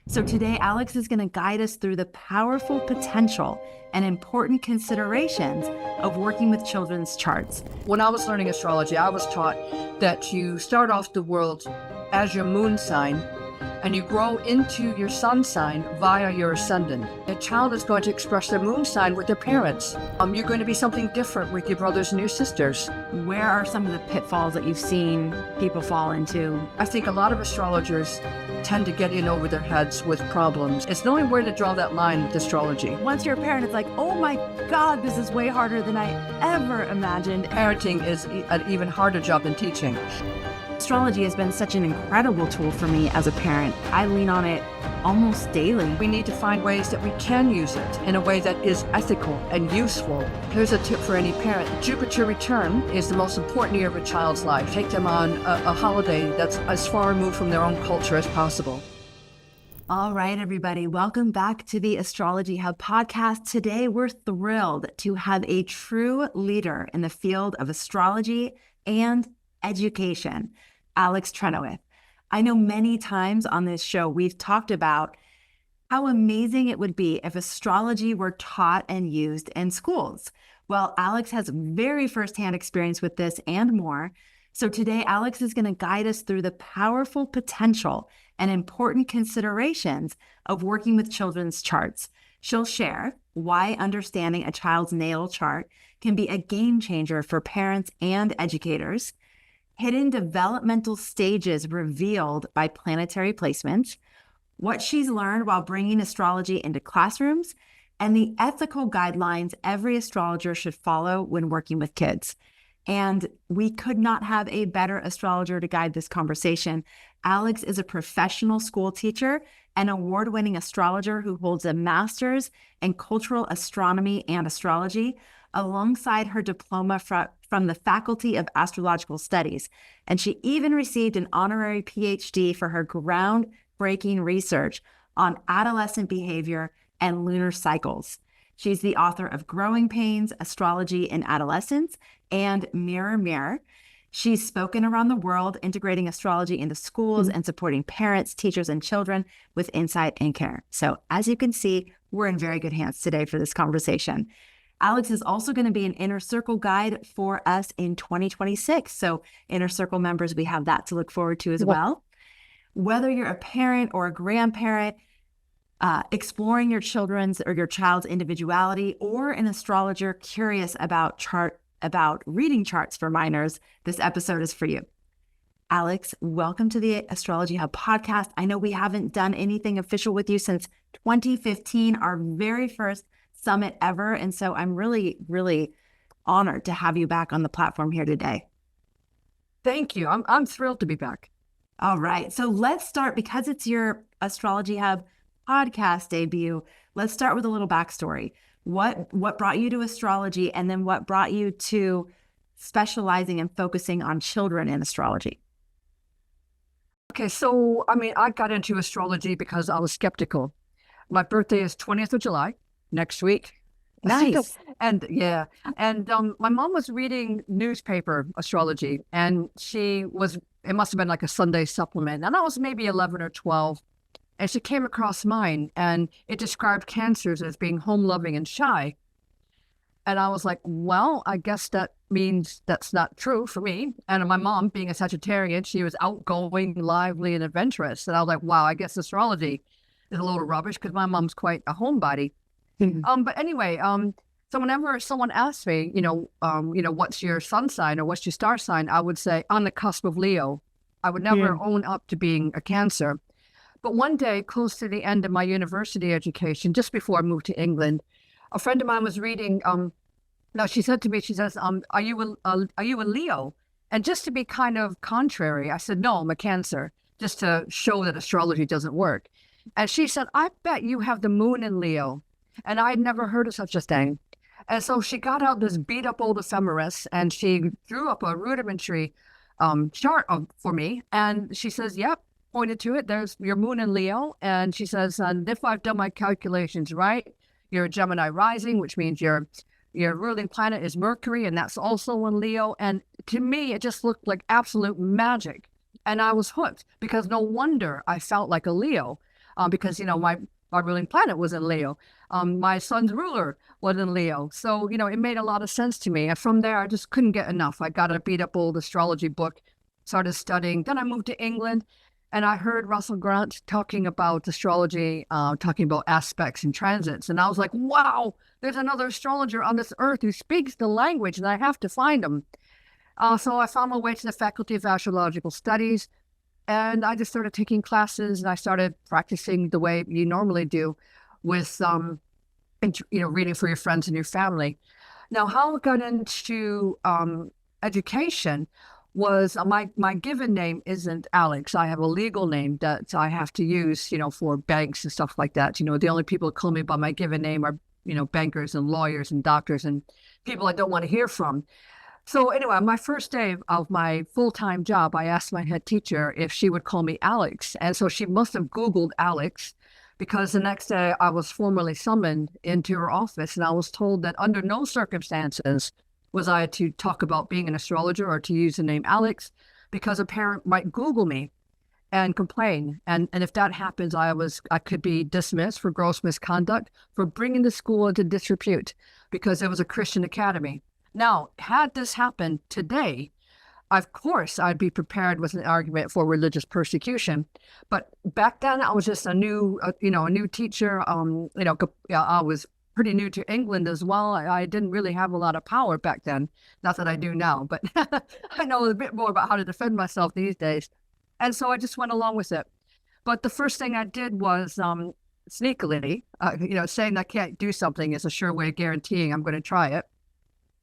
So today, Alex is going to guide us through the powerful potential and important considerations of working with children's charts. When I was learning astrology, I was taught that you start off the world as your moon sign and you grow into your sun sign via your ascendant. A child is going to express their moon sign with their parents. You're going to be something different with your brothers and your sisters. Where are some of the pitfalls that you've seen people fall into? I think a lot of astrologers tend to get in over their heads with problems. It's knowing where to draw that line with astrology. Once you're a parent, it's like, oh my God, this is way harder than I ever imagined. Parenting is an even harder job than teaching. Astrology has been such an incredible tool for me as a parent. I lean on it almost daily. We need to find ways that we can use it in a way that is ethical and useful. Here's a tip for any parent. Jupiter return is the most important year of a child's life. Take them on a holiday that's as far removed from their own culture as possible. All right, everybody, welcome back to the Astrology Hub podcast. Today, we're thrilled to have a true leader in the field of astrology and education, Alex Trenoweth. I know many times on this show, we've talked about how amazing it would be if astrology were taught and used in schools. Well, Alex has very firsthand experience with this and more. So today, Alex is going to guide us through the powerful potential and important considerations of working with children's charts. She'll share why understanding a child's natal chart can be a game changer for parents and educators, hidden developmental stages revealed by planetary placements, what she's learned while bringing astrology into classrooms, and the ethical guidelines every astrologer should follow when working with kids. And we could not have a better astrologer to guide this conversation. Alex is a professional school teacher and award-winning astrologer who holds a master's in cultural astronomy and astrology, alongside her diploma from the Faculty of Astrological Studies. And she even received an honorary PhD for her groundbreaking research on adolescent behavior and lunar cycles. She's the author of Growing Pains, Astrology in Adolescence, and Mirror, Mirror. She's spoken around the world, integrating astrology into schools and supporting parents, teachers, and children with insight and care. So as you can see, we're in very good hands today for this conversation. Alex is also going to be an Inner Circle guide for us in 2026. So Inner Circle members, we have that to look forward to as well. Whether you're a parent or a grandparent, exploring your children's or your child's individuality, or an astrologer curious about reading charts for minors, this episode is for you. Alex, welcome to the Astrology Hub podcast. I know we haven't done anything official with you since 2015, our very first summit ever. And so I'm really, really honored to have you back on the platform here today. Thank you. I'm thrilled to be back. All right. So let's start, because it's your Astrology Hub podcast debut. Let's start with a little backstory. What brought you to astrology, and then what brought you to specializing and focusing on children in astrology? Okay, so I got into astrology because I was skeptical. My birthday is 20th of July, next week. Nice. And my mom was reading newspaper astrology, and it must have been like a Sunday supplement, and I was maybe 11 or 12. And she came across mine, and it described Cancers as being home-loving and shy. And I was like, well, I guess that means that's not true for me. And my mom, being a Sagittarian, she was outgoing, lively, and adventurous. And I was like, wow, I guess astrology is a load of rubbish, because my mom's quite a homebody. But anyway, so whenever someone asks me, what's your sun sign or what's your star sign, I would say on the cusp of Leo. I would never own up to being a Cancer. But one day, close to the end of my university education, just before I moved to England, a friend of mine was reading. She said to me, she says, "Are you a Leo?" And just to be kind of contrary, I said, "No, I'm a Cancer," just to show that astrology doesn't work. And she said, "I bet you have the moon in Leo." And I'd never heard of such a thing. And so she got out this beat up old ephemeris, and she drew up a rudimentary chart for me. And she says, "Yep." Pointed to it, there's your moon in Leo. And she says, and if I've done my calculations right, you're a Gemini rising, which means your ruling planet is Mercury, and that's also in Leo. And to me, it just looked like absolute magic. And I was hooked, because no wonder I felt like a Leo. because, my ruling planet was in Leo. My son's ruler was in Leo. So, it made a lot of sense to me. And from there, I just couldn't get enough. I got a beat up old astrology book, started studying. Then I moved to England and I heard Russell Grant talking about astrology, talking about aspects and transits. And I was like, wow, there's another astrologer on this earth who speaks the language and I have to find him. So I found my way to the Faculty of Astrological Studies. And I just started taking classes and I started practicing the way you normally do with, reading for your friends and your family. Now, how I got into education was my given name isn't Alex. I have a legal name that I have to use, for banks and stuff like that. The only people who call me by my given name are, bankers and lawyers and doctors and people I don't want to hear from. So anyway, my first day of my full-time job, I asked my head teacher if she would call me Alex. And so she must have Googled Alex because the next day I was formally summoned into her office and I was told that under no circumstances was I to talk about being an astrologer or to use the name Alex because a parent might Google me and complain. And if that happens, I could be dismissed for gross misconduct for bringing the school into disrepute because it was a Christian academy. Now, had this happened today, of course, I'd be prepared with an argument for religious persecution. But back then, I was just a new teacher. I was pretty new to England as well. I didn't really have a lot of power back then. Not that I do now, but I know a bit more about how to defend myself these days. And so I just went along with it. But the first thing I did was sneakily, saying I can't do something is a sure way of guaranteeing I'm going to try it.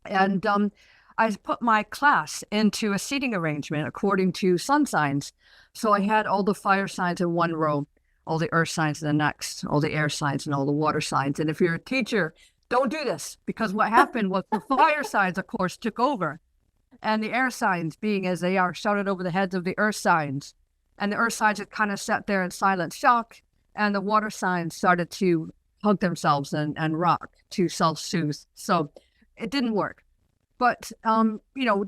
And I put my class into a seating arrangement according to sun signs. So I had all the fire signs in one row, all the earth signs in the next, all the air signs and all the water signs. And if you're a teacher, don't do this because what happened was the fire signs, of course, took over. And the air signs, being as they are, shouted over the heads of the earth signs. And the earth signs had kind of sat there in silent shock. And the water signs started to hug themselves and rock to self-soothe. So it didn't work. But,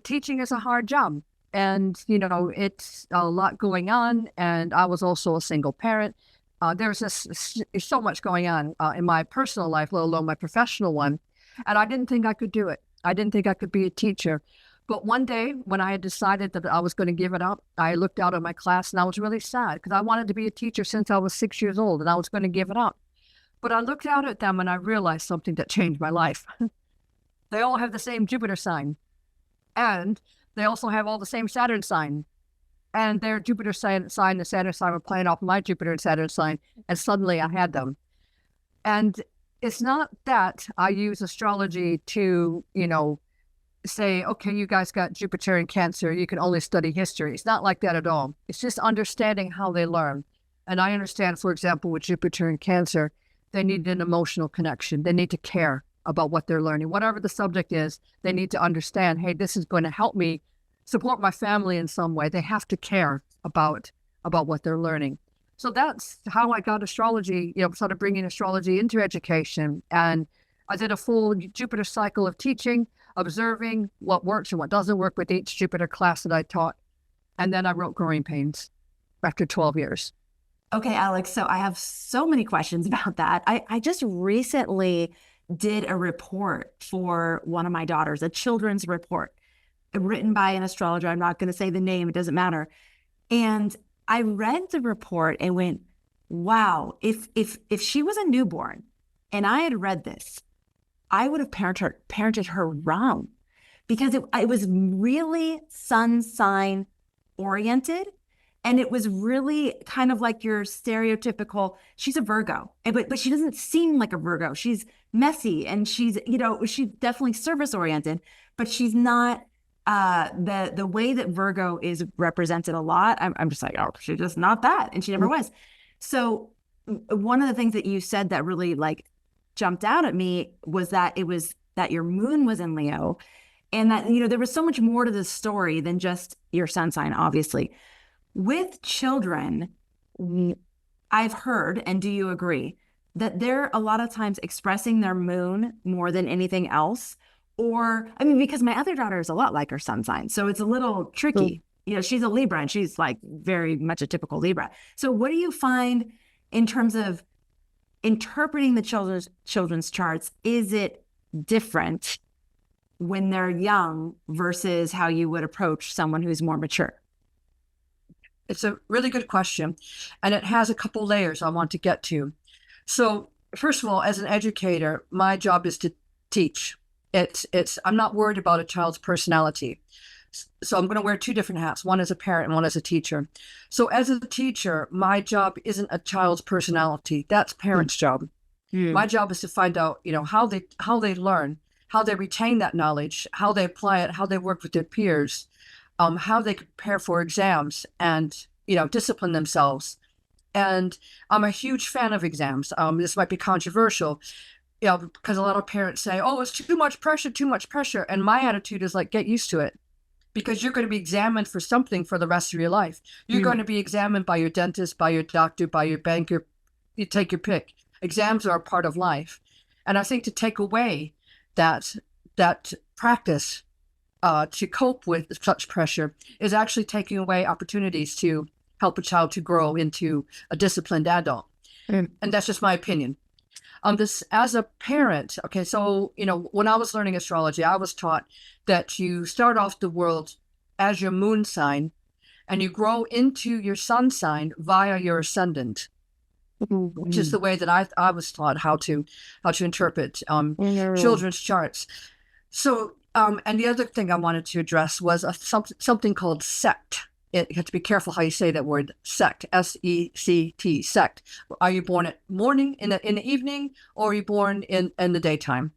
teaching is a hard job. And, it's a lot going on. And I was also a single parent. There's so much going on in my personal life, let alone my professional one. And I didn't think I could do it. I didn't think I could be a teacher. But one day when I had decided that I was going to give it up, I looked out at my class and I was really sad because I wanted to be a teacher since I was 6 years old and I was going to give it up. But I looked out at them and I realized something that changed my life. They all have the same Jupiter sign. And they also have all the same Saturn sign. And their Jupiter sign and Saturn sign were playing off my Jupiter and Saturn sign. And suddenly I had them. And it's not that I use astrology to, say, okay, you guys got Jupiter in Cancer. You can only study history. It's not like that at all. It's just understanding how they learn. And I understand, for example, with Jupiter in Cancer, they need an emotional connection. They need to care about what they're learning. Whatever the subject is, they need to understand, hey, this is going to help me support my family in some way. They have to care about what they're learning. So that's how I got astrology, started bringing astrology into education. And I did a full Jupiter cycle of teaching, observing what works and what doesn't work with each Jupiter class that I taught. And then I wrote Growing Pains after 12 years. Okay, Alex, so I have so many questions about that. I just recently did a report for one of my daughters, a children's report written by an astrologer. I'm not going to say the name, it doesn't matter. And I read the report and went, wow, if she was a newborn and I had read this, I would have parented her wrong because it was really sun sign oriented. And it was really kind of like your stereotypical, she's a Virgo, but she doesn't seem like a Virgo. She's messy and she's definitely service oriented, but she's not the way that Virgo is represented a lot. I'm just like, oh, she's just not that. And she never was. So one of the things that you said that really jumped out at me was that it was that your moon was in Leo and that, there was so much more to this story than just your sun sign, obviously. With children, I've heard, and do you agree, that they're a lot of times expressing their moon more than anything else? Because my other daughter is a lot like her sun sign, so it's a little tricky. She's a Libra and she's very much a typical Libra. So what do you find in terms of interpreting the children's charts, is it different when they're young versus how you would approach someone who's more mature? It's a really good question, and it has a couple layers I want to get to. So, first of all, as an educator, my job is to teach. I'm not worried about a child's personality. So I'm going to wear two different hats, one as a parent and one as a teacher. So as a teacher, my job isn't a child's personality. That's parents' job. My job is to find out, how they learn, how they retain that knowledge, how they apply it, how they work with their peers, how they prepare for exams and, discipline themselves. And I'm a huge fan of exams. This might be controversial, because a lot of parents say, oh, it's too much pressure. And my attitude is like, get used to it. Because you're going to be examined for something for the rest of your life. You're going to be examined by your dentist, by your doctor, by your banker. You take your pick. Exams are a part of life. And I think to take away that practice to cope with such pressure is actually taking away opportunities to help a child to grow into a disciplined adult. And that's just my opinion. This as a parent, okay, so, when I was learning astrology, I was taught that you start off the world as your moon sign and you grow into your sun sign via your ascendant, which is the way that I was taught how to interpret children's charts. So, and the other thing I wanted to address was something called sect. You have to be careful how you say that word, sect, S-E-C-T, sect. Are you born at morning, in the evening, or are you born in the daytime?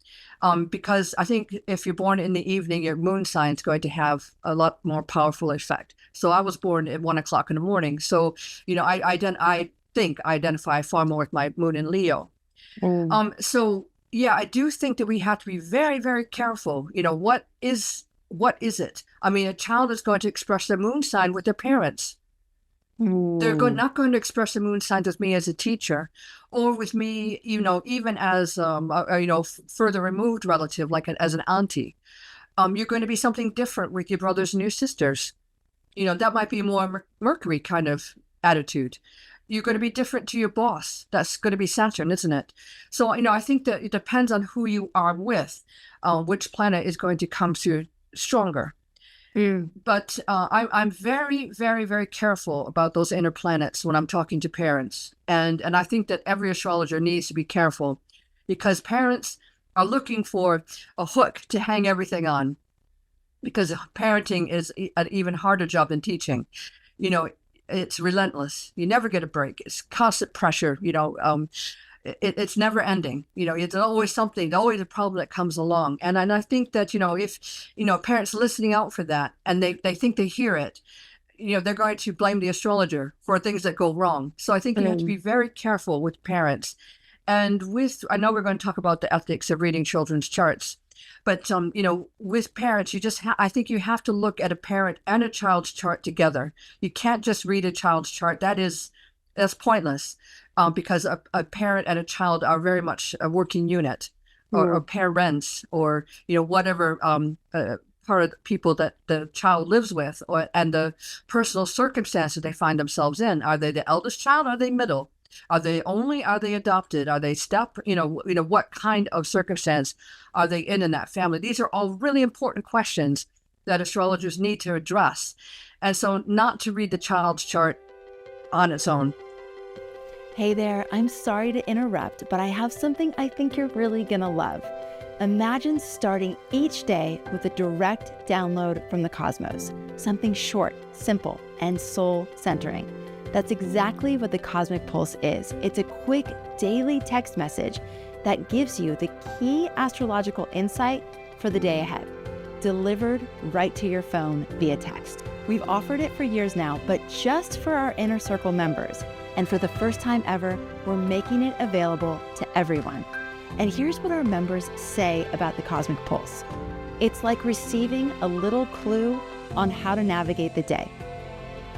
Because I think if you're born in the evening, your moon sign is going to have a lot more powerful effect. So I was born at 1 o'clock in the morning. So, I think I identify far more with my moon in Leo. So, yeah, I do think that we have to be very, very careful. What is it? I mean, a child is going to express their moon sign with their parents. They're not going to express their moon signs with me as a teacher or with me, even as, further removed relative, like as an auntie. You're going to be something different with your brothers and your sisters. That might be more Mercury kind of attitude. You're going to be different to your boss. That's going to be Saturn, isn't it? So, I think that it depends on who you are with, which planet is going to come through stronger. But I'm very, very, very careful about those inner planets when I'm talking to parents. And I think that every astrologer needs to be careful because parents are looking for a hook to hang everything on, because parenting is an even harder job than teaching. It's relentless. You never get a break. It's constant pressure, it's never ending. It's always something, always a problem that comes along. And I think that, if, parents listening out for that and they think they hear it, they're going to blame the astrologer for things that go wrong. So I think you have to be very careful with parents. And I know we're going to talk about the ethics of reading children's charts, but, with parents, I think you have to look at a parent and a child's chart together. You can't just read a child's chart. That's pointless. Because a parent and a child are very much a working unit, or parents, or whatever part of the people that the child lives with, and the personal circumstances they find themselves in. Are they the eldest child? Are they middle? Are they adopted? Are they step? What kind of circumstance are they in that family? These are all really important questions that astrologers need to address, and so not to read the child's chart on its own. Hey there, I'm sorry to interrupt, but I have something I think you're really gonna love. Imagine starting each day with a direct download from the cosmos, something short, simple, and soul-centering. That's exactly what the Cosmic Pulse is. It's a quick daily text message that gives you the key astrological insight for the day ahead, delivered right to your phone via text. We've offered it for years now, but just for our Inner Circle members. And for the first time ever, we're making it available to everyone. And here's what our members say about the Cosmic Pulse. It's like receiving a little clue on how to navigate the day.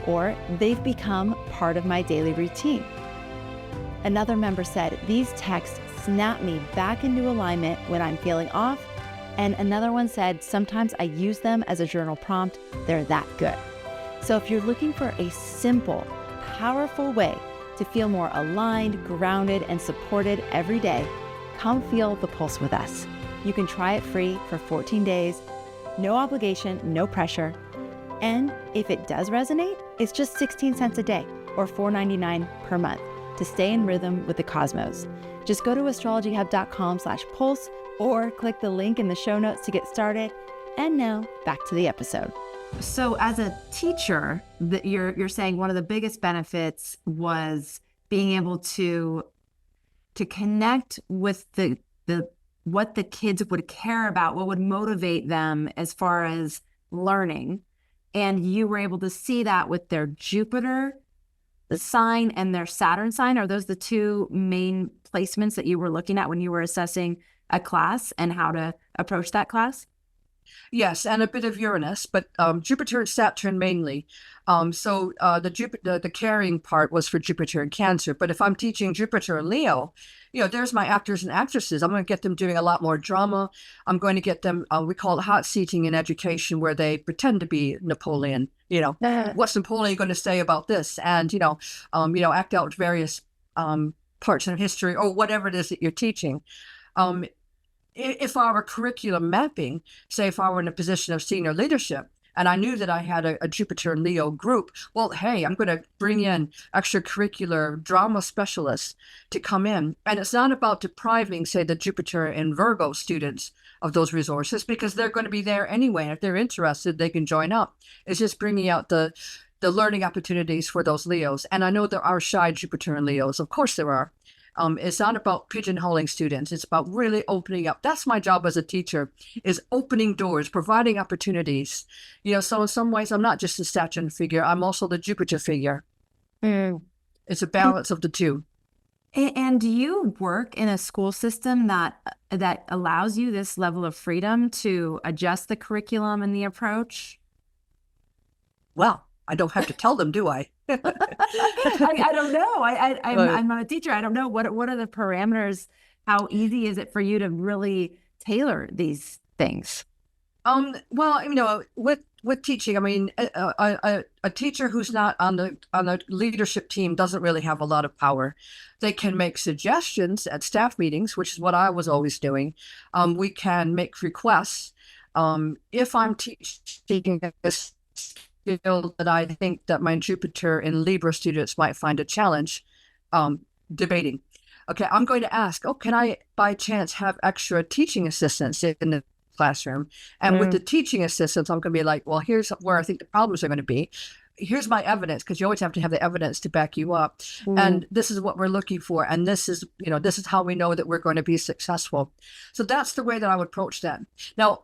Or they've become part of my daily routine. Another member said, these texts snap me back into alignment when I'm feeling off. And another one said, sometimes I use them as a journal prompt. They're that good. So if you're looking for a simple, powerful way To feel more aligned, grounded, and supported every day, come feel the pulse with us. You can try it free for 14 days, no obligation, no pressure. And if it does resonate, it's just 16 cents a day or $4.99 per month to stay in rhythm with the cosmos. Just go to astrologyhub.com/pulse or click the link in the show notes to get started. And now back to the episode. So as a teacher, you're saying one of the biggest benefits was being able to connect with the what the kids would care about, what would motivate them as far as learning. And you were able to see that with their Jupiter sign and their Saturn sign. Are those the two main placements that you were looking at when you were assessing a class and how to approach that class? Yes, and a bit of Uranus, but Jupiter and Saturn mainly. The caring part was for Jupiter and Cancer. But if I'm teaching Jupiter and Leo, there's my actors and actresses. I'm going to get them doing a lot more drama. I'm going to get them, we call it hot seating in education, where they pretend to be Napoleon. What's Napoleon going to say about this? And, act out various parts of history or whatever it is that you're teaching. If I were curriculum mapping, say if I were in a position of senior leadership, and I knew that I had a Jupiter and Leo group, well, hey, I'm going to bring in extracurricular drama specialists to come in. And it's not about depriving, say, the Jupiter and Virgo students of those resources, because they're going to be there anyway. If they're interested, they can join up. It's just bringing out the learning opportunities for those Leos. And I know there are shy Jupiter and Leos. Of course there are. It's not about pigeonholing students. It's about really opening up. That's my job as a teacher, is opening doors, providing opportunities. So in some ways, I'm not just the Saturn figure. I'm also the Jupiter figure. It's a balance of the two. And do you work in a school system that allows you this level of freedom to adjust the curriculum and the approach? Well, I don't have to tell them, do I? I don't know. I'm not a teacher. I don't know. What are the parameters? How easy is it for you to really tailor these things? Well, with teaching, I mean, a teacher who's not on the leadership team doesn't really have a lot of power. They can make suggestions at staff meetings, which is what I was always doing. We can make requests. If I'm teaching this skill that I think that my Jupiter and Libra students might find a challenge, debating. Okay, I'm going to ask, can I by chance have extra teaching assistants in the classroom? And with the teaching assistants, I'm going to be like, well, here's where I think the problems are going to be. Here's my evidence, because you always have to have the evidence to back you up. And this is what we're looking for. And this is how we know that we're going to be successful. So that's the way that I would approach that. Now,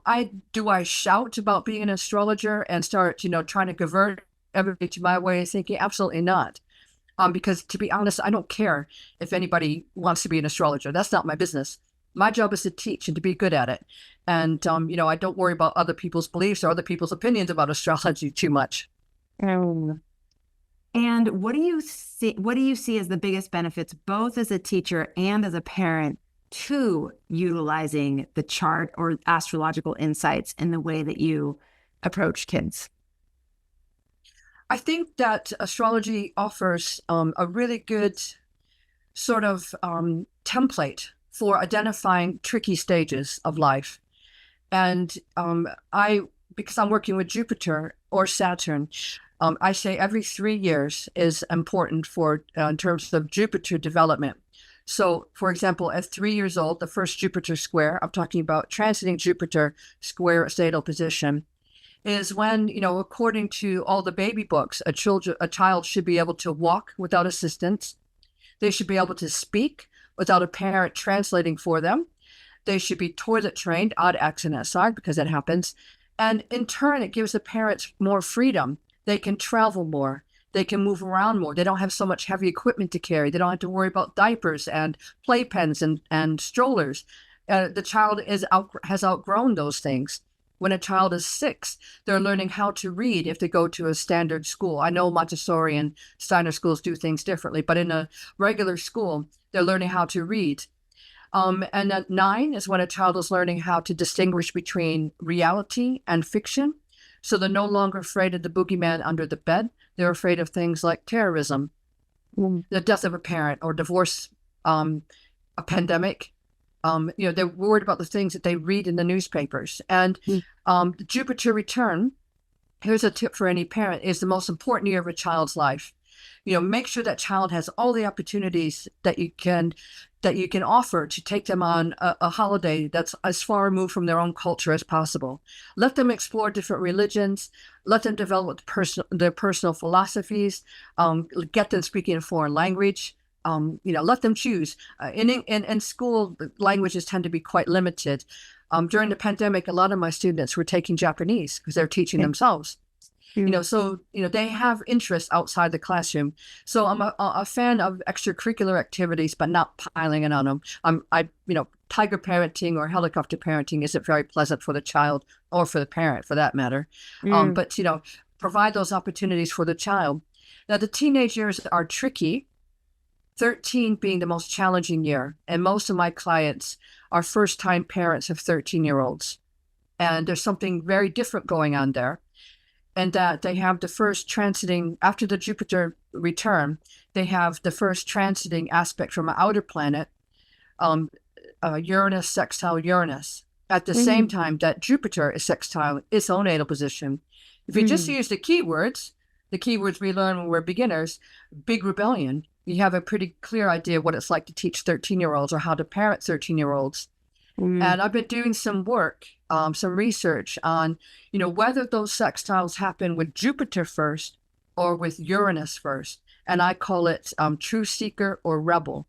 do I shout about being an astrologer and start, trying to convert everybody to my way of thinking? Absolutely not. Because to be honest, I don't care if anybody wants to be an astrologer. That's not my business. My job is to teach and to be good at it. And, I don't worry about other people's beliefs or other people's opinions about astrology too much. And what do you see as the biggest benefits, both as a teacher and as a parent, to utilizing the chart or astrological insights in the way that you approach kids? I think that astrology offers a really good sort of template for identifying tricky stages of life. And because I'm working with Jupiter or Saturn, I say every 3 years is important for in terms of Jupiter development. So, for example, at 3 years old, the first Jupiter square, I'm talking about transiting Jupiter square statal position, is when, according to all the baby books, a child should be able to walk without assistance. They should be able to speak without a parent translating for them. They should be toilet trained, odd accident aside, because that happens. And in turn, it gives the parents more freedom. They can travel more. They can move around more. They don't have so much heavy equipment to carry. They don't have to worry about diapers and playpens and strollers. The child has outgrown those things. When a child is 6, they're learning how to read if they go to a standard school. I know Montessori and Steiner schools do things differently, but in a regular school, they're learning how to read. And at 9 is when a child is learning how to distinguish between reality and fiction. So they're no longer afraid of the boogeyman under the bed. They're afraid of things like terrorism. the death of a parent or divorce, a pandemic. They're worried about the things that they read in the newspapers. And the Jupiter return, here's a tip for any parent, is the most important year of a child's life. Make sure that child has all the opportunities that you can offer to take them on a holiday that's as far removed from their own culture as possible. Let them explore different religions. Let them develop their personal philosophies. Get them speaking a foreign language. Let them choose. In school, languages tend to be quite limited. During the pandemic, a lot of my students were taking Japanese because they're teaching themselves. So they have interests outside the classroom. So I'm a fan of extracurricular activities, but not piling it on them. Tiger parenting or helicopter parenting isn't very pleasant for the child or for the parent, for that matter. But provide those opportunities for the child. Now, the teenage years are tricky. 13 being the most challenging year, and most of my clients are first-time parents of 13-year-olds, and there's something very different going on there. And that they have the first transiting, after the Jupiter return, they have the first transiting aspect from an outer planet, Uranus sextile Uranus, at the same time that Jupiter is sextile its own natal position. If you just use the keywords we learn when we're beginners, big rebellion, you have a pretty clear idea of what it's like to teach 13-year-olds or how to parent 13-year-olds. And I've been doing some work, some research on, whether those sextiles happen with Jupiter first or with Uranus first. And I call it true seeker or rebel.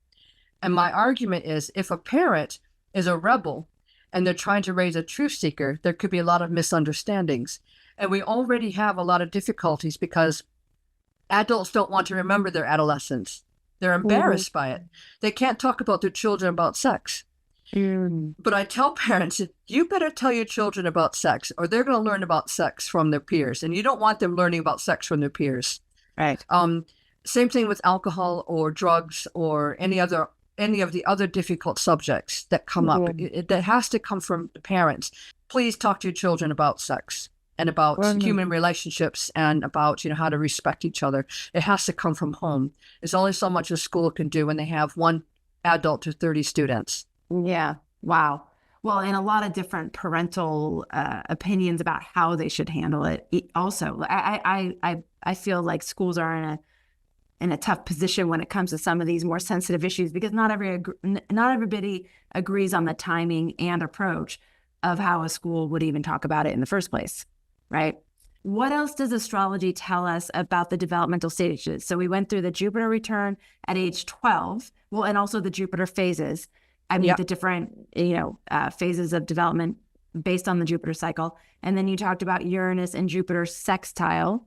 And my argument is, if a parent is a rebel and they're trying to raise a true seeker, there could be a lot of misunderstandings. And we already have a lot of difficulties because adults don't want to remember their adolescence. They're embarrassed by it. They can't talk about their children about sex. But I tell parents, you better tell your children about sex, or they're going to learn about sex from their peers. And you don't want them learning about sex from their peers. Right. Same thing with alcohol or drugs or any of the other difficult subjects that come up. That has to come from the parents. Please talk to your children about sex and about human relationships and about, how to respect each other. It has to come from home. There's only so much a school can do when they have one adult to 30 students. Yeah. Wow. Well, and a lot of different parental opinions about how they should handle it. Also, I feel like schools are in a tough position when it comes to some of these more sensitive issues because not everybody agrees on the timing and approach of how a school would even talk about it in the first place, right? What else does astrology tell us about the developmental stages? So we went through the Jupiter return at age 12, well, and also the Jupiter phases. The different, phases of development based on the Jupiter cycle. And then you talked about Uranus and Jupiter sextile.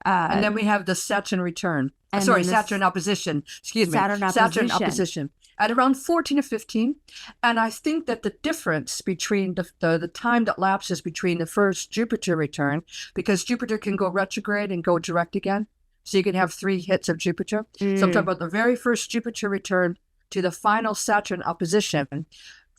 And then we have the Saturn return. Saturn opposition. Saturn opposition. At around 14 or 15. And I think that the difference between the time that lapses between the first Jupiter return, because Jupiter can go retrograde and go direct again. So you can have 3 hits of Jupiter. So I'm talking about the very first Jupiter return to the final Saturn opposition,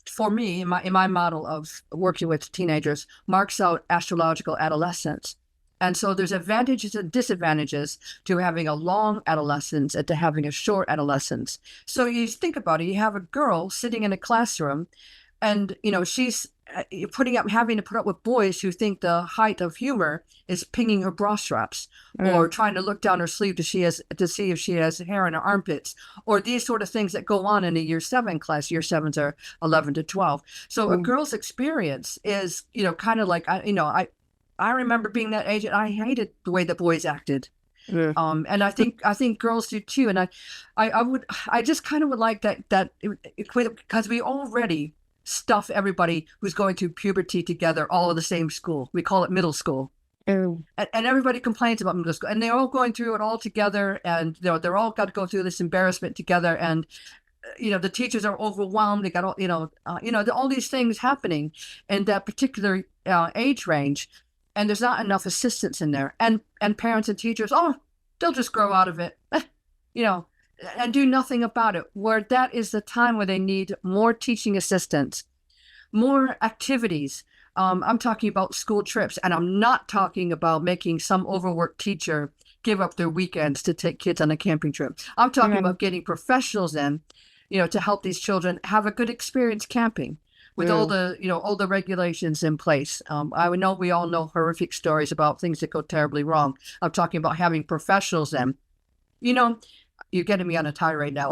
for me, in my model of working with teenagers, marks out astrological adolescence. And so there's advantages and disadvantages to having a long adolescence and to having a short adolescence. So you think about it, you have a girl sitting in a classroom and, she's having to put up with boys who think the height of humor is pinging her bra straps or trying to look down her sleeve to see if she has hair in her armpits, or these sort of things that go on in a year 7 class. Year 7s are 11 to 12. So a girl's experience is, kind of like, I remember being that age and I hated the way the boys acted. And I think girls do too. And I just kind of would like that equate, because we already stuff everybody who's going through puberty together all in the same school. We call it middle school. And everybody complains about middle school, and they're all going through it all together, and they're all got to go through this embarrassment together, and the teachers are overwhelmed. They got all these things happening in that particular age range, and there's not enough assistance in there, and parents and teachers, they'll just grow out of it, and do nothing about it, where that is the time where they need more teaching assistants, more activities. I'm talking about school trips, and I'm not talking about making some overworked teacher give up their weekends to take kids on a camping trip. I'm talking about getting professionals in, to help these children have a good experience camping with all the regulations in place. I know we all know horrific stories about things that go terribly wrong. I'm talking about having professionals in. You're getting me on a tirade now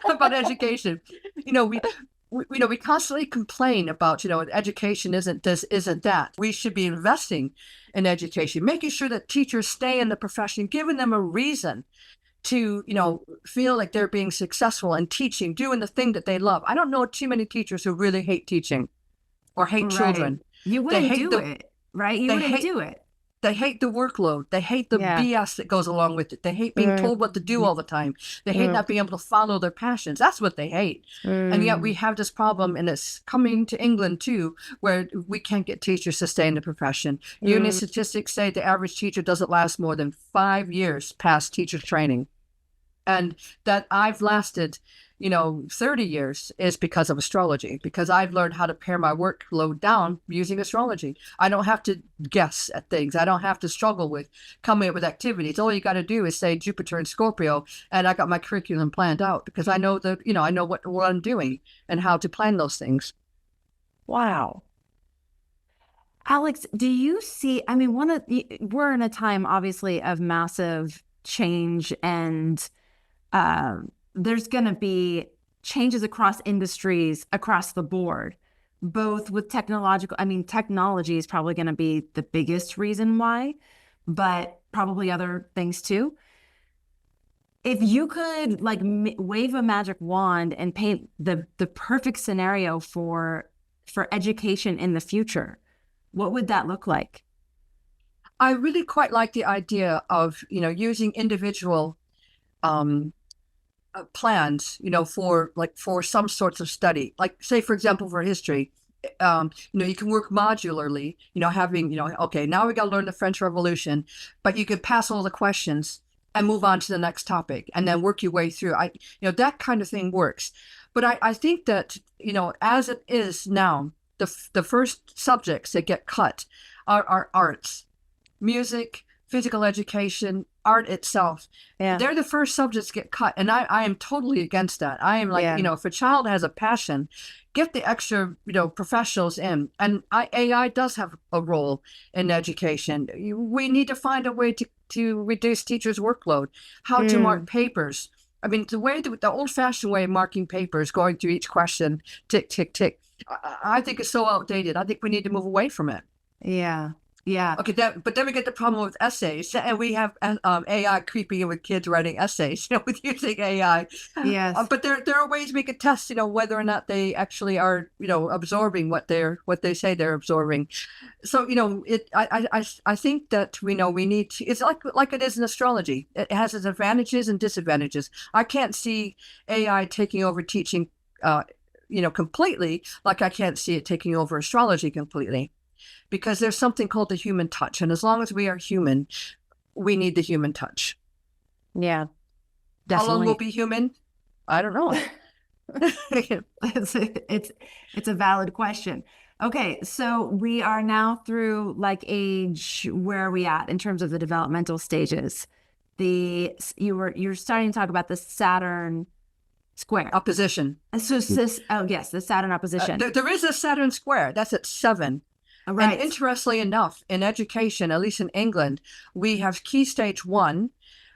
about education. We constantly complain about, education isn't this, isn't that. We should be investing in education, making sure that teachers stay in the profession, giving them a reason to, feel like they're being successful in teaching, doing the thing that they love. I don't know too many teachers who really hate teaching or hate children. You wouldn't do it, right? You wouldn't do it. They hate the workload. They hate the BS that goes along with it. They hate being told what to do all the time. They hate not being able to follow their passions. That's what they hate. And yet we have this problem, and it's coming to England too, where we can't get teachers to stay in the profession. Uni statistics say the average teacher doesn't last more than 5 years past teacher training. And that I've lasted, 30 years is because of astrology, because I've learned how to pare my workload down using astrology. I don't have to guess at things. I don't have to struggle with coming up with activities. All you got to do is say Jupiter and Scorpio, and I got my curriculum planned out because I know that, I know what I'm doing and how to plan those things. Wow. Alex, do you see, we're in a time obviously of massive change, and there's going to be changes across industries, across the board, both with technology is probably going to be the biggest reason why, but probably other things too. If you could wave a magic wand and paint the perfect scenario for education in the future, what would that look like? I really quite like the idea of, using individual plans, for some sorts of study. Like, say, for example, for history, you can work modularly, having, okay, now we got to learn the French Revolution, but you could pass all the questions and move on to the next topic and then work your way through. That kind of thing works. But I think that, as it is now, the first subjects that get cut are arts, music, physical education, art itself. Yeah. They're the first subjects to get cut. And I am totally against that. I am like, if a child has a passion, get the extra, professionals in. And AI does have a role in education. We need to find a way to reduce teachers' workload, how to mark papers. The old-fashioned way of marking papers, going through each question, tick, tick, tick, I think it's so outdated. I think we need to move away from it. Yeah. Yeah. Okay. But then we get the problem with essays, and we have AI creeping in with kids writing essays, with using AI. Yes. But there are ways we could test, whether or not they actually are, absorbing what they say they're absorbing. So, I think that we need to. It's like it is in astrology. It has its advantages and disadvantages. I can't see AI taking over teaching, completely, like I can't see it taking over astrology completely. Because there's something called the human touch. And as long as we are human, we need the human touch. Yeah, definitely. How long will be human? I don't know. It's a valid question. Okay, so we are now through age, where are we at in terms of the developmental stages? You're starting to talk about the Saturn square. Opposition. So yes, the Saturn opposition. There is a Saturn square. That's at 7. Right. And interestingly enough, in education, at least in England, we have key stage 1,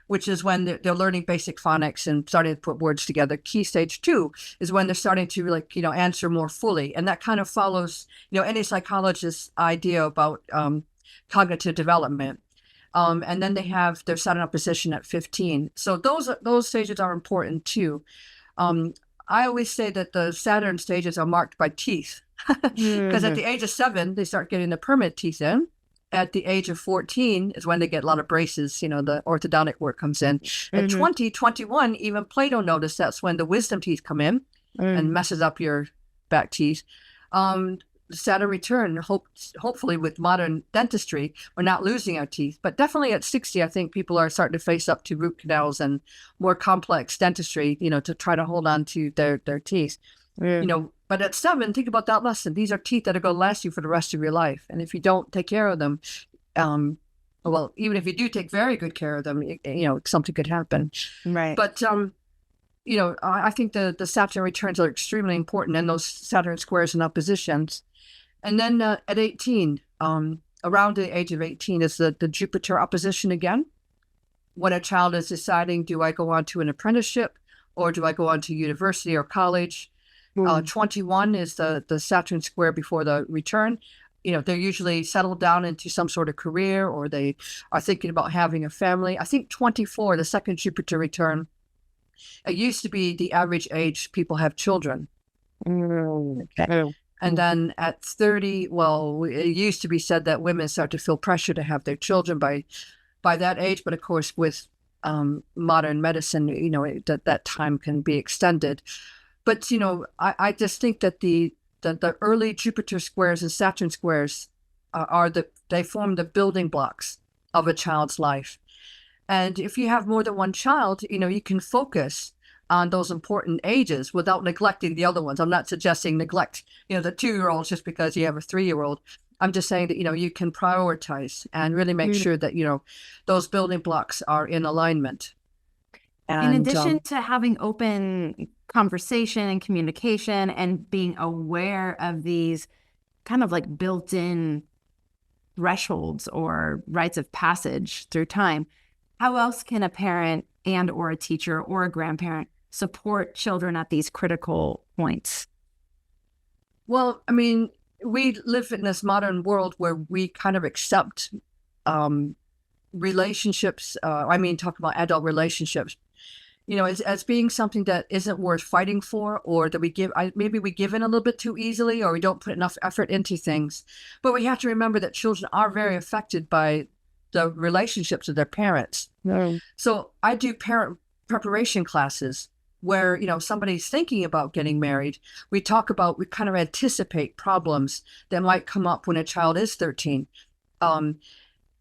which is when they're learning basic phonics and starting to put words together. Key stage 2 is when they're starting to answer more fully. And that kind of follows, any psychologist's idea about cognitive development. And then they have their Saturn opposition at 15. So those stages are important too. I always say that the Saturn stages are marked by teeth. Because at the age of 7, they start getting the permanent teeth in. At the age of 14 is when they get a lot of braces, the orthodontic work comes in. At 20, 21, even Plato noticed that's when the wisdom teeth come in and messes up your back teeth. Saturn return, hopefully with modern dentistry, we're not losing our teeth. But definitely at 60, I think people are starting to face up to root canals and more complex dentistry, to try to hold on to their teeth. But at 7, think about that lesson. These are teeth that are going to last you for the rest of your life. And if you don't take care of them, Well, even if you do take very good care of them, something could happen. Right. But, I think the Saturn returns are extremely important, and those Saturn squares and oppositions. And then at 18, around the age of 18 is the Jupiter opposition again. When a child is deciding, do I go on to an apprenticeship or do I go on to university or college? 21 is the Saturn square before the return. They're usually settled down into some sort of career, or they are thinking about having a family. I think 24, the second Jupiter return, it used to be the average age people have children. Okay. And then at 30, well, it used to be said that women start to feel pressure to have their children by that age. But of course, with modern medicine, that time can be extended. But, I just think that the early Jupiter squares and Saturn squares they form the building blocks of a child's life. And if you have more than one child, you can focus on those important ages without neglecting the other ones. I'm not suggesting neglect, the 2-year-olds just because you have a 3-year-old. I'm just saying that, you can prioritize and really make sure that, those building blocks are in alignment. And, in addition to having open conversation and communication and being aware of these kind of like built-in thresholds or rites of passage through time, how else can a parent and or a teacher or a grandparent support children at these critical points? Well, I mean, we live in this modern world where we kind of accept relationships. Talk about adult relationships, as being something that isn't worth fighting for, or that maybe we give in a little bit too easily, or we don't put enough effort into things. But we have to remember that children are very affected by the relationships of their parents. No. So I do parent preparation classes where, somebody's thinking about getting married. We kind of anticipate problems that might come up when a child is 13.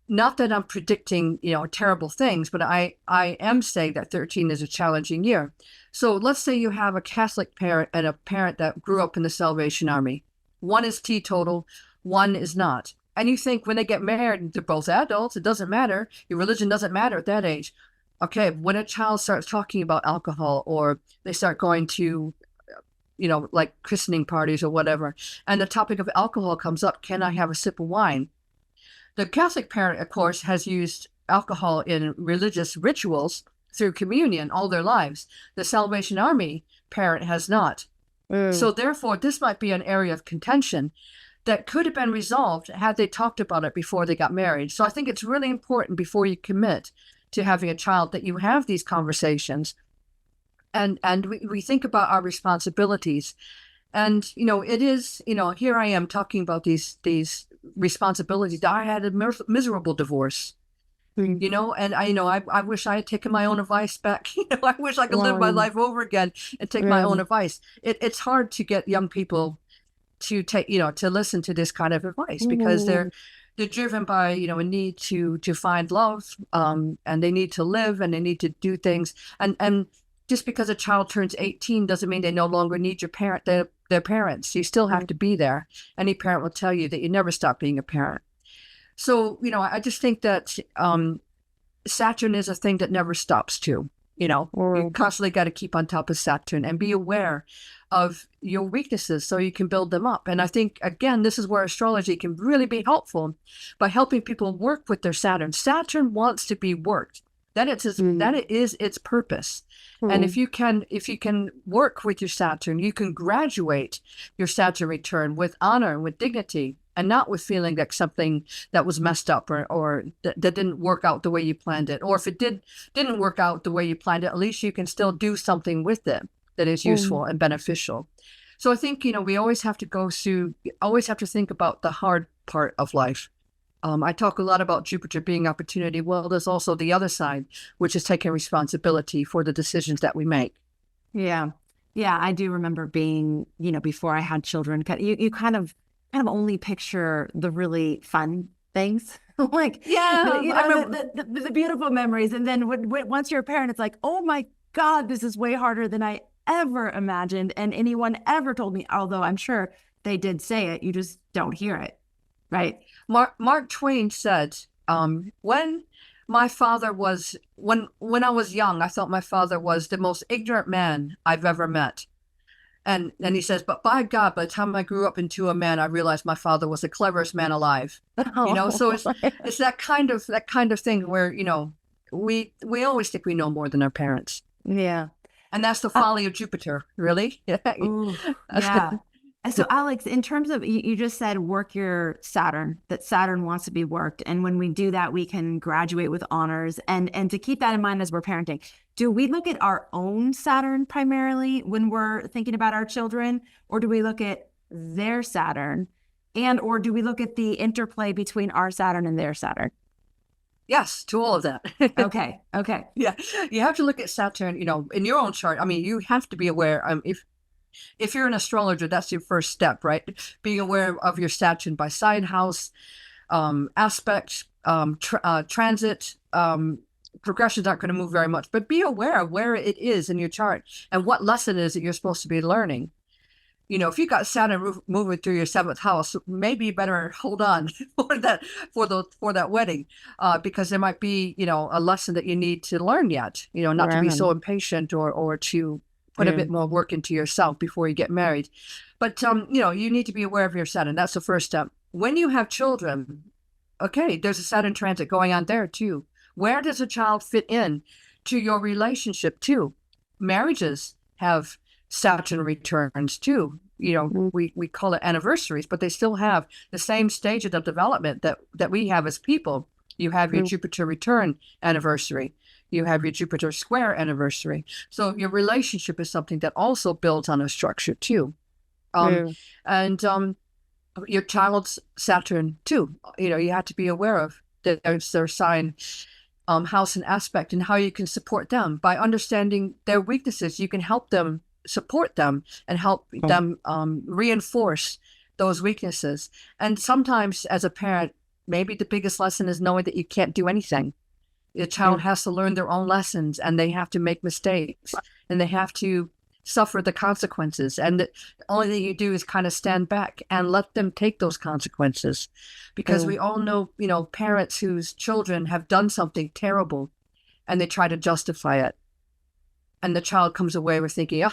Not that I'm predicting, terrible things, but I am saying that 13 is a challenging year. So let's say you have a Catholic parent and a parent that grew up in the Salvation Army. One is teetotal, one is not. And you think when they get married, they're both adults, it doesn't matter. Your religion doesn't matter at that age. Okay, when a child starts talking about alcohol, or they start going to, like christening parties or whatever, and the topic of alcohol comes up, can I have a sip of wine? The Catholic parent, of course, has used alcohol in religious rituals through communion all their lives. The Salvation Army parent has not. So therefore, this might be an area of contention that could have been resolved had they talked about it before they got married. So I think it's really important before you commit to having a child that you have these conversations, and we think about our responsibilities. And, it is, here I am talking about these responsibilities. I had a miserable divorce, and I wish I had taken my own advice back. I wish I could live my life over again and take my own advice. It's hard to get young people to take, to listen to this kind of advice, because they're driven by, a need to find love, and they need to live, and they need to do things. And just because a child turns 18 doesn't mean they no longer need their parents. You still have to be there. Any parent will tell you that you never stop being a parent. So, I just think that Saturn is a thing that never stops too. You constantly got to keep on top of Saturn and be aware of your weaknesses so you can build them up. And I think, again, this is where astrology can really be helpful by helping people work with their Saturn. Saturn wants to be worked. That it is its purpose. And if you can work with your Saturn, you can graduate your Saturn return with honor and with dignity, and not with feeling like something that was messed up or that didn't work out the way you planned it. Or if it didn't work out the way you planned it, at least you can still do something with it that is useful and beneficial. So I think, we always have to think about the hard part of life. I talk a lot about Jupiter being opportunity. Well, there's also the other side, which is taking responsibility for the decisions that we make. Yeah. Yeah. I do remember being, before I had children, you kind of only picture the really fun things. Like, the beautiful memories. And then once you're a parent, it's like, oh my God, this is way harder than I ever imagined. And anyone ever told me, although I'm sure they did say it, you just don't hear it. Right. Mark Twain said, When my father was, when I was young, I thought my father was the most ignorant man I've ever met. And he says, but by God, by the time I grew up into a man, I realized my father was the cleverest man alive. So it's that kind of thing where, we always think we know more than our parents. Yeah. And that's the folly of Jupiter, really. Ooh, yeah. And so, Alex, in terms of, you just said work your Saturn, that Saturn wants to be worked. And when we do that, we can graduate with honors. And to keep that in mind as we're parenting, do we look at our own Saturn primarily when we're thinking about our children? Or do we look at their Saturn? Or do we look at the interplay between our Saturn and their Saturn? Yes, to all of that. Okay. Yeah, you have to look at Saturn, in your own chart. I mean, you have to be aware. If you're an astrologer, that's your first step, right? Being aware of your Saturn by sign, house, aspect, transit. Progressions aren't going to move very much, but be aware of where it is in your chart and what lesson is that you're supposed to be learning. If you got Saturn moving through your 7th house, maybe you better hold on for that wedding, because there might be, a lesson that you need to learn yet. Not to be so impatient or to put a bit more work into yourself before you get married. But you need to be aware of your Saturn. That's the first step. When you have children, okay, there's a Saturn transit going on there too. Where does a child fit in to your relationship too? Marriages have Saturn returns too. We call it anniversaries, but they still have the same stages of development that we have as people. You have your Jupiter return anniversary. You have your Jupiter square anniversary. So your relationship is something that also builds on a structure too. And your child's Saturn too. You have to be aware of that there's their sign, house and aspect, and how you can support them. By understanding their weaknesses, you can help them, support them, and help them reinforce those weaknesses. And sometimes as a parent, maybe the biggest lesson is knowing that you can't do anything. The child has to learn their own lessons, and they have to make mistakes, and they have to suffer the consequences. And the only thing you do is kind of stand back and let them take those consequences. Because we all know, parents whose children have done something terrible and they try to justify it. And the child comes away with thinking,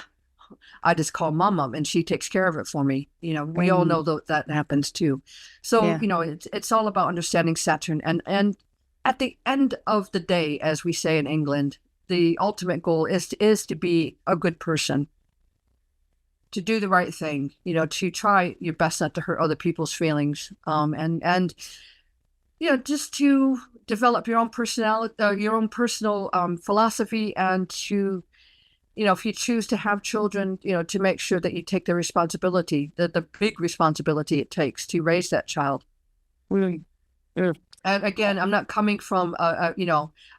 I just call mom and she takes care of it for me. We all know that happens too. So, it's all about understanding Saturn. And at the end of the day, as we say in England, the ultimate goal is to be a good person, to do the right thing, to try your best not to hurt other people's feelings, and just to develop your own personality, your own personal philosophy, and to, if you choose to have children, to make sure that you take the responsibility, the big responsibility it takes to raise that child. And again, I'm not coming from, I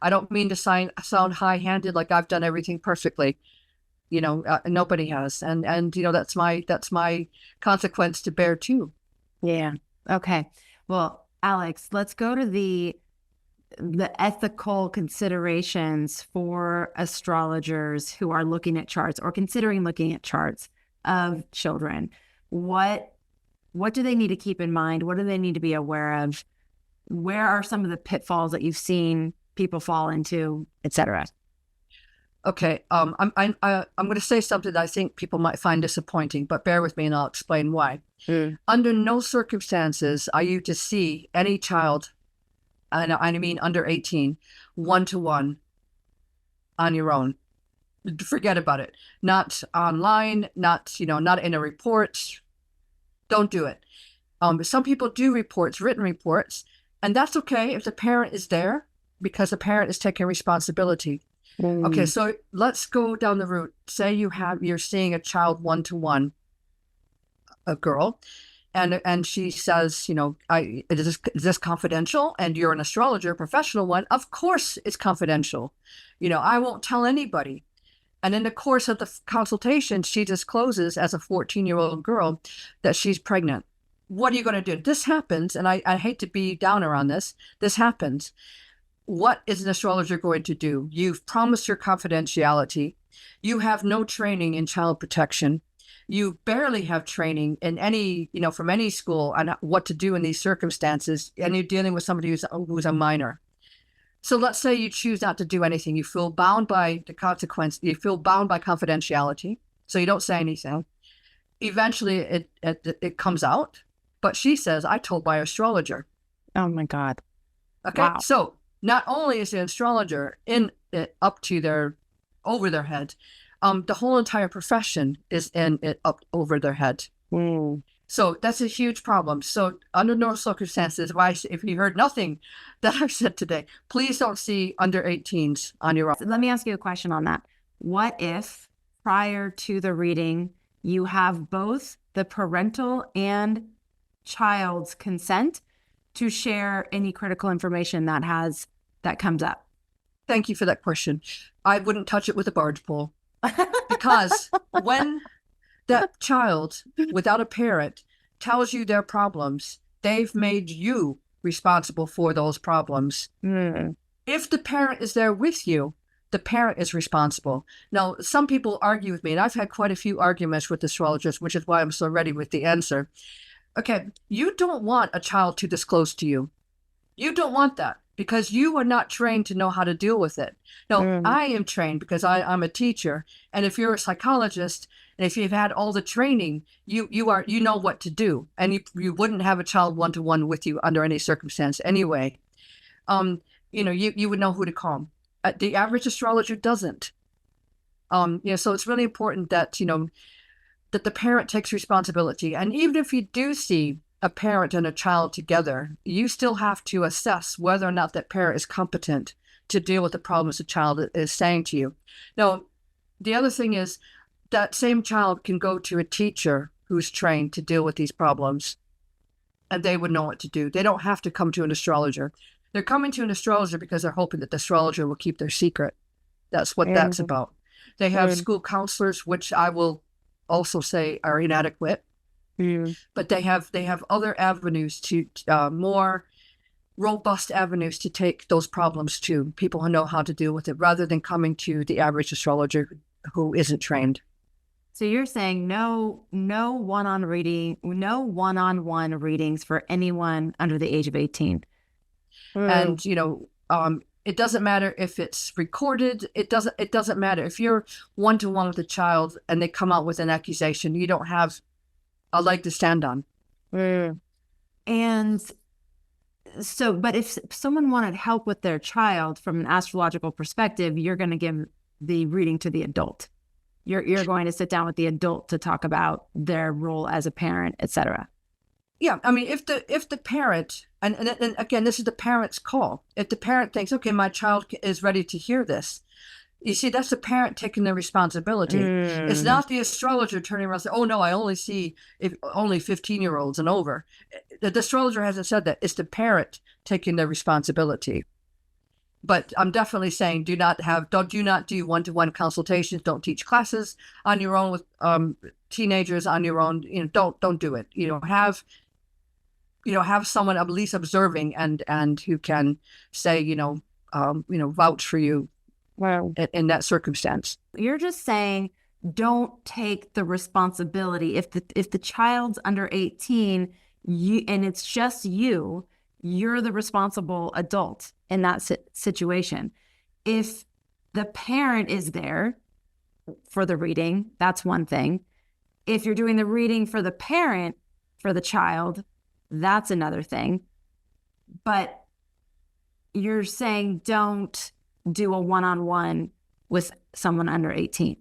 don't mean to sound high-handed like I've done everything perfectly. Nobody has, and that's my consequence to bear too. Yeah. Okay. Well, Alex, let's go to the ethical considerations for astrologers who are looking at charts or considering looking at charts of children. What do they need to keep in mind? What do they need to be aware of? Where are some of the pitfalls that you've seen people fall into, et cetera? Okay, I'm going to say something that I think people might find disappointing, but bear with me and I'll explain why. Under no circumstances are you to see any child, and I mean under 18, one-to-one on your own. Forget about it. Not online, not in a report. Don't do it. Some people do reports, written reports, and that's okay if the parent is there, because the parent is taking responsibility. Okay, so let's go down the route. Say you're seeing a child one-to-one, a girl, and she says, is this confidential? And you're an astrologer, a professional one. Of course it's confidential. I won't tell anybody. And in the course of the consultation, she discloses as a 14-year-old girl that she's pregnant. What are you going to do? This happens, and I hate to be downer on this. This happens. What is an astrologer going to do? You've promised your confidentiality. You have no training in child protection. you barely have training in any, from any school on what to do in these circumstances, and you're dealing with somebody who's a minor. So let's say you choose not to do anything. You feel bound by the consequence. You feel bound by confidentiality. So you don't say anything. Eventually it comes out. But she says, I told my astrologer. Oh my God. Okay. Wow. So not only is the astrologer in it up to over their head, the whole entire profession is in it up over their head. Mm. So that's a huge problem. So under no circumstances, if you heard nothing that I've said today, please don't see under 18s on your own. Let me ask you a question on that. What if prior to the reading, you have both the parental and child's consent to share any critical information that comes up? Thank you for that question. I wouldn't touch it with a barge pole, because when that child without a parent tells you their problems, they've made you responsible for those problems. Mm. If the parent is there with you, the parent is responsible. Now, some people argue with me, and I've had quite a few arguments with astrologers, which is why I'm so ready with the answer. Okay, you don't want a child to disclose to you. You don't want that, because you are not trained to know how to deal with it. Now, I am trained because I'm a teacher. And if you're a psychologist, and if you've had all the training, you know what to do. And you wouldn't have a child one-to-one with you under any circumstance anyway. You would know who to call. The average astrologer doesn't. So it's really important that, that the parent takes responsibility. And even if you do see a parent and a child together, you still have to assess whether or not that parent is competent to deal with the problems the child is saying to you. Now, the other thing is that same child can go to a teacher who's trained to deal with these problems, and they would know what to do. They don't have to come to an astrologer. They're coming to an astrologer because they're hoping that the astrologer will keep their secret. That's what that's about. They have school counselors, which I will also say are inadequate. But they have other avenues to more robust avenues to take those problems to, people who know how to deal with it, rather than coming to the average astrologer who isn't trained. So you're saying no one-on-one readings for anyone under the age of 18. And it doesn't matter if it's recorded. It doesn't matter if you're one-to-one with a child and they come out with an accusation. You don't have a leg to stand on. And so, but if someone wanted help with their child from an astrological perspective, you're going to give the reading to the adult. You're going to sit down with the adult to talk about their role as a parent, etc. Yeah, I mean, if the parent, and again, this is the parent's call. If the parent thinks, okay, my child is ready to hear this, you see, that's the parent taking the responsibility. It's not the astrologer turning around and saying, oh no, I only see only 15-year-olds and over. The astrologer hasn't said that. It's the parent taking the responsibility. But I'm definitely saying do not do one-to-one consultations. Don't teach classes on your own with teenagers on your own. Don't do it. Have someone at least observing and who can say, vouch for you. Wow. In that circumstance. You're just saying don't take the responsibility. If the child's under 18, and it's just you're the responsible adult in that situation. If the parent is there for the reading, that's one thing. If you're doing the reading for the parent, for the child, that's another thing. But you're saying don't do a one-on-one with someone under 18.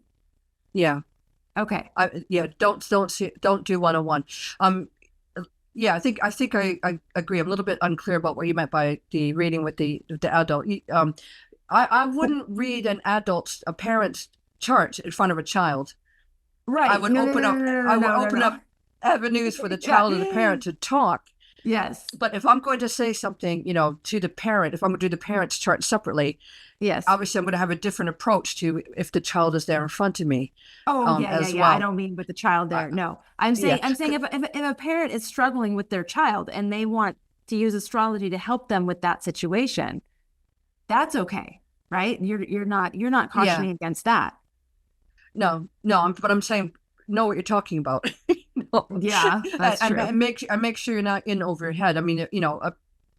Yeah. Okay. Don't do one-on-one. I think I agree. I'm a little bit unclear about what you meant by the reading with the adult. I wouldn't read a parent's chart in front of a child. Right. I would open up avenues for the child and the parent to talk. Yes. But if I'm going to say something, to the parent, if I'm going to do the parent's chart separately, yes, obviously I'm going to have a different approach to if the child is there in front of me. Oh, yeah. Well. I don't mean with the child there. No, I'm saying if a parent is struggling with their child and they want to use astrology to help them with that situation, that's okay, right? You're not cautioning against that. No, but I'm saying know what you're talking about. Yeah, that's true. And make sure you're not in over your head. I mean,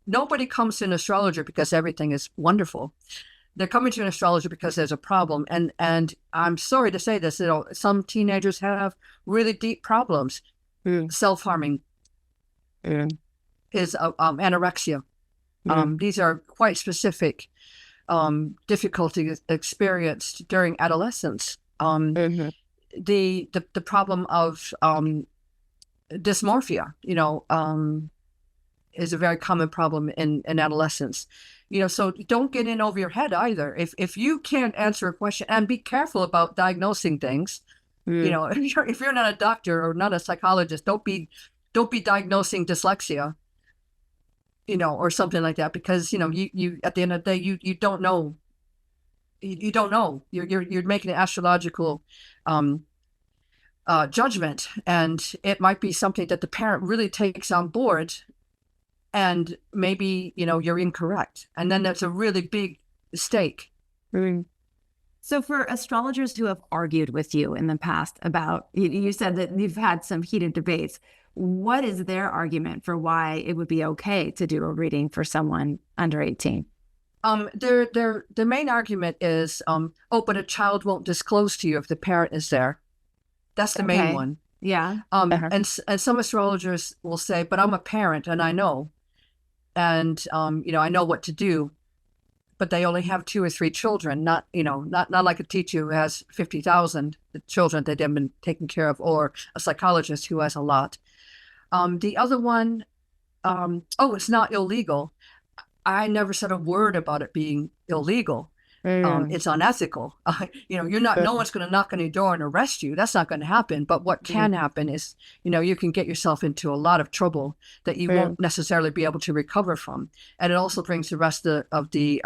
nobody comes to an astrologer because everything is wonderful. They're coming to an astrologer because there's a problem. And I'm sorry to say this, some teenagers have really deep problems. Self-harming is anorexia. These are quite specific difficulties experienced during adolescence. The problem of dysmorphia, is a very common problem in adolescence. So don't get in over your head either. If you can't answer a question, and be careful about diagnosing things. If you're not a doctor or not a psychologist, don't be diagnosing dyslexia, or something like that, because you at the end of the day you don't know. You don't know. You're making an astrological judgment, and it might be something that the parent really takes on board, and maybe you're incorrect, and then that's a really big mistake. So for astrologers who have argued with you in the past about, you said that you've had some heated debates, what is their argument for why it would be okay to do a reading for someone under 18? Their main argument is, but a child won't disclose to you if the parent is there. That's the main one. Yeah. And some astrologers will say, but I'm a parent and I know, and I know what to do. But they only have 2 or 3 children, not like a teacher who has 50,000 children that they've been taking care of, or a psychologist who has a lot. The other one, it's not illegal. I never said a word about it being illegal. It's unethical. No one's going to knock on your door and arrest you. That's not going to happen. But what can happen is, you can get yourself into a lot of trouble that you won't necessarily be able to recover from. And it also brings the rest of the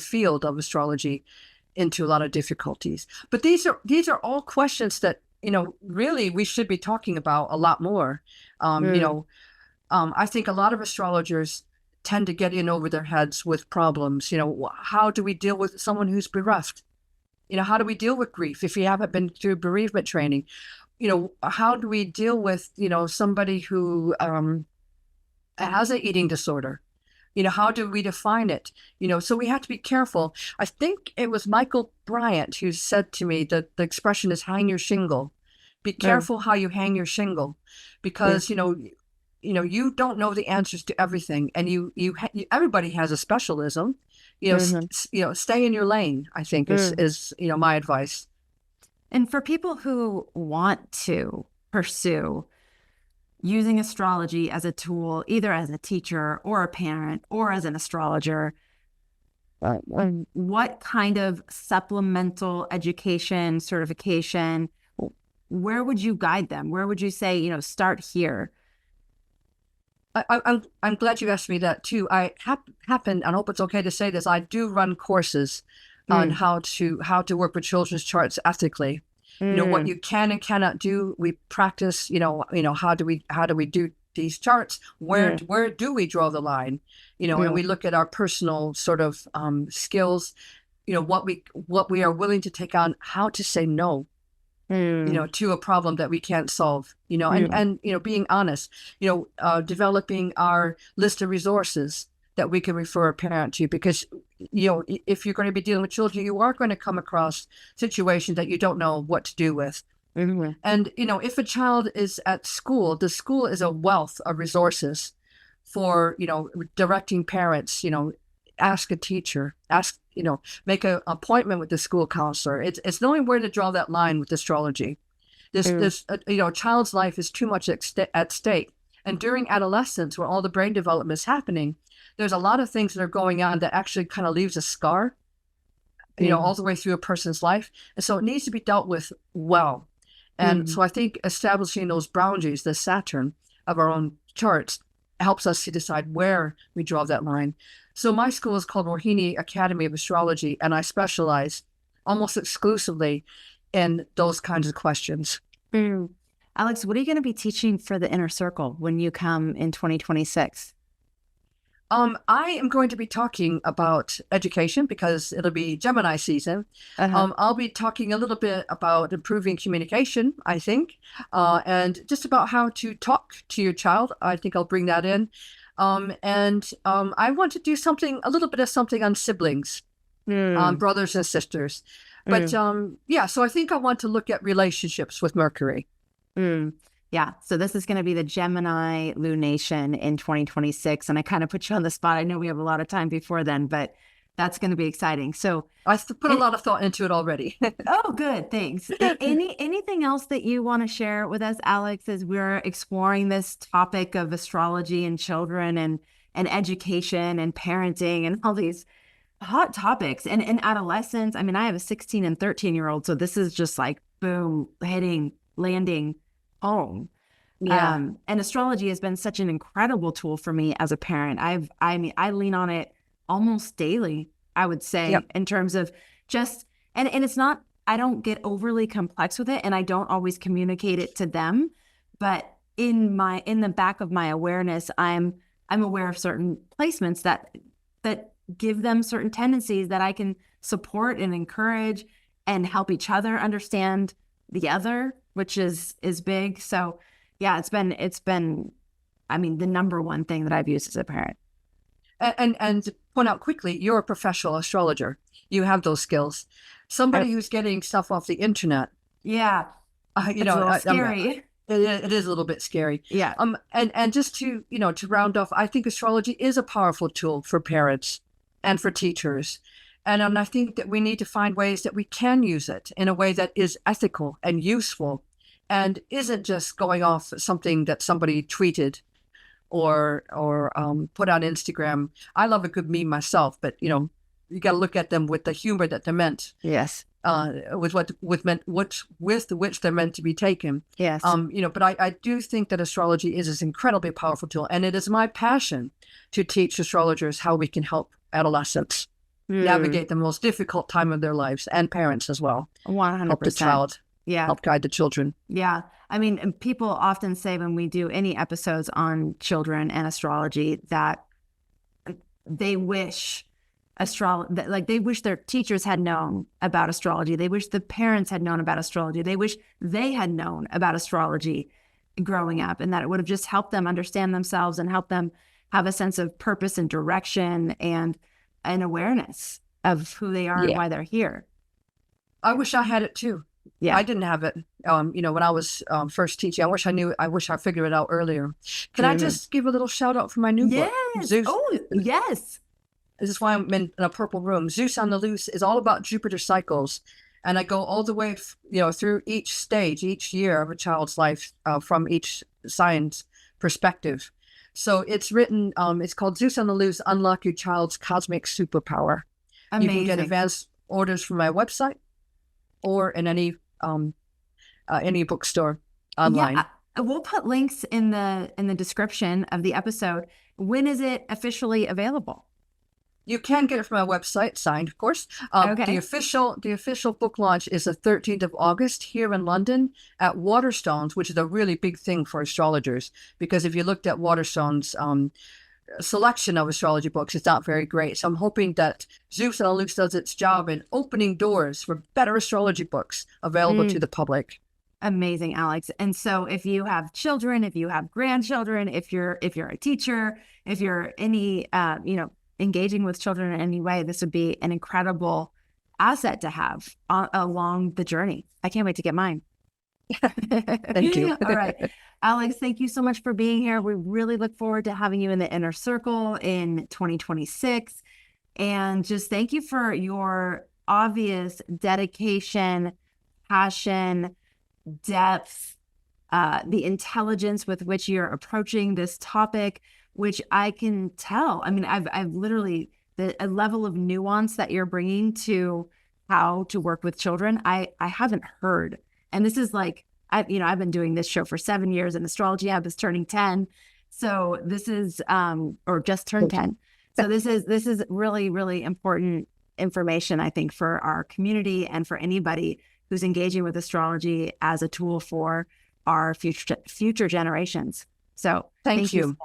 field of astrology into a lot of difficulties. But these are all questions that, really we should be talking about a lot more. I think a lot of astrologers tend to get in over their heads with problems. How do we deal with someone who's bereft? How do we deal with grief if you haven't been through bereavement training? How do we deal with, somebody who has an eating disorder? How do we define it? So we have to be careful. I think it was Michael Bryant who said to me that the expression is hang your shingle. Be careful how you hang your shingle, because, you don't know the answers to everything, and everybody has a specialism. Stay in your lane, I think is my advice. And for people who want to pursue using astrology as a tool, either as a teacher or a parent or as an astrologer, what kind of supplemental education, certification, where would you guide them? Where would you say, start here? I'm glad you asked me that too. I hope it's okay to say this, I do run courses on how to work with children's charts ethically. What you can and cannot do. We practice, how do we do these charts? Where do we draw the line? And we look at our personal sort of skills, what we are willing to take on, how to say no. To a problem that we can't solve, and being honest, developing our list of resources that we can refer a parent to, because, if you're going to be dealing with children, you are going to come across situations that you don't know what to do with. And, if a child is at school, the school is a wealth of resources for, directing parents, ask a teacher, make an appointment with the school counselor. It's knowing where to draw that line with astrology. This child's life is too much at stake. And during adolescence, where all the brain development is happening, there's a lot of things that are going on that actually kind of leaves a scar, all the way through a person's life. And so it needs to be dealt with well. And so I think establishing those boundaries, the Saturn of our own charts, helps us to decide where we draw that line. So my school is called Rohini Academy of Astrology, and I specialize almost exclusively in those kinds of questions. Alex, what are you going to be teaching for the inner circle when you come in 2026? I am going to be talking about education because it'll be Gemini season. I'll be talking a little bit about improving communication, I think, and just about how to talk to your child. I think I'll bring that in. I want to do a little bit of something on siblings, brothers and sisters. But yeah, so I think I want to look at relationships with Mercury. Yeah. So this is going to be the Gemini lunation in 2026. And I kind of put you on the spot. I know we have a lot of time before then, but that's going to be exciting. So I put a lot of thought into it already. Oh, good. Thanks. Anything else that you want to share with us, Alex, as we're exploring this topic of astrology and children and education and parenting and all these hot topics and adolescence? I mean, I have a 16 and 13-year-old, so this is just like boom, landing home. Yeah. And astrology has been such an incredible tool for me as a parent. I lean on it almost daily, I would say, in terms of just, and it's not, I don't get overly complex with it, and I don't always communicate it to them, but in the back of my awareness, I'm aware of certain placements that give them certain tendencies that I can support and encourage and help each other understand the other, which is big. So yeah, it's been, I mean, the number one thing that I've used as a parent. And to point out quickly, you're a professional astrologer. You have those skills. Somebody who's getting stuff off the internet. Yeah. It's a little scary. It is a little bit scary. Yeah. And just to round off, I think astrology is a powerful tool for parents and for teachers. And I think that we need to find ways that we can use it in a way that is ethical and useful and isn't just going off something that somebody tweeted or put on Instagram. I love a good meme myself, but you got to look at them with the humor that they're meant. Yes. With which they're meant to be taken. Yes. But I do think that astrology is an incredibly powerful tool, and it is my passion to teach astrologers how we can help adolescents navigate the most difficult time of their lives, and parents as well. 100%. Help the child. Yeah. Help guide the children. Yeah. I mean, people often say when we do any episodes on children and astrology that they wish they wish their teachers had known about astrology. They wish the parents had known about astrology. They wish they had known about astrology growing up, and that it would have just helped them understand themselves and help them have a sense of purpose and direction and an awareness of who they are and why they're here. I wish I had it too. Yeah. I didn't have it. When I was first teaching, I wish I figured it out earlier. Can I just give a little shout out for my new book? Zeus. Oh, yes. This is why I'm in a purple room. Zeus on the Loose is all about Jupiter cycles. And I go all the way, through each stage, each year of a child's life from each sign's perspective. So it's written, it's called Zeus on the Loose, Unlock Your Child's Cosmic Superpower. Amazing. You can get advanced orders from my website or in any bookstore online. Yeah, we'll put links in the description of the episode. When is it officially available? You can get it from my website, signed, of course. Okay. The official book launch is the 13th of August here in London at Waterstones, which is a really big thing for astrologers. Because if you looked at Waterstones' selection of astrology books, it's not very great. So I'm hoping that Zeus on the Loose does its job in opening doors for better astrology books available to the public. Amazing, Alex. And so if you have children, if you have grandchildren, if you're a teacher, if you're any engaging with children in any way, this would be an incredible asset to have along the journey. I can't wait to get mine. Thank you. All right. Alex, thank you so much for being here. We really look forward to having you in the inner circle in 2026. And just thank you for your obvious dedication, passion, depth, the intelligence with which you're approaching this topic, which I can tell. I mean, I've literally, a level of nuance that you're bringing to how to work with children, I haven't heard. And this is like, I've been doing this show for 7 years, and Astrology Hub is turning 10. So this is, or just turned 10. So this is really, really important information, I think, for our community and for anybody who's engaging with astrology as a tool for our future generations. So thank you.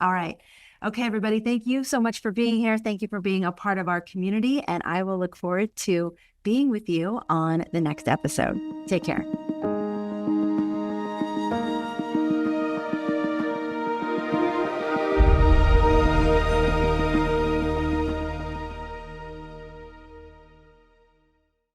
All right. Okay, everybody, thank you so much for being here. Thank you for being a part of our community, and I will look forward to being with you on the next episode. Take care.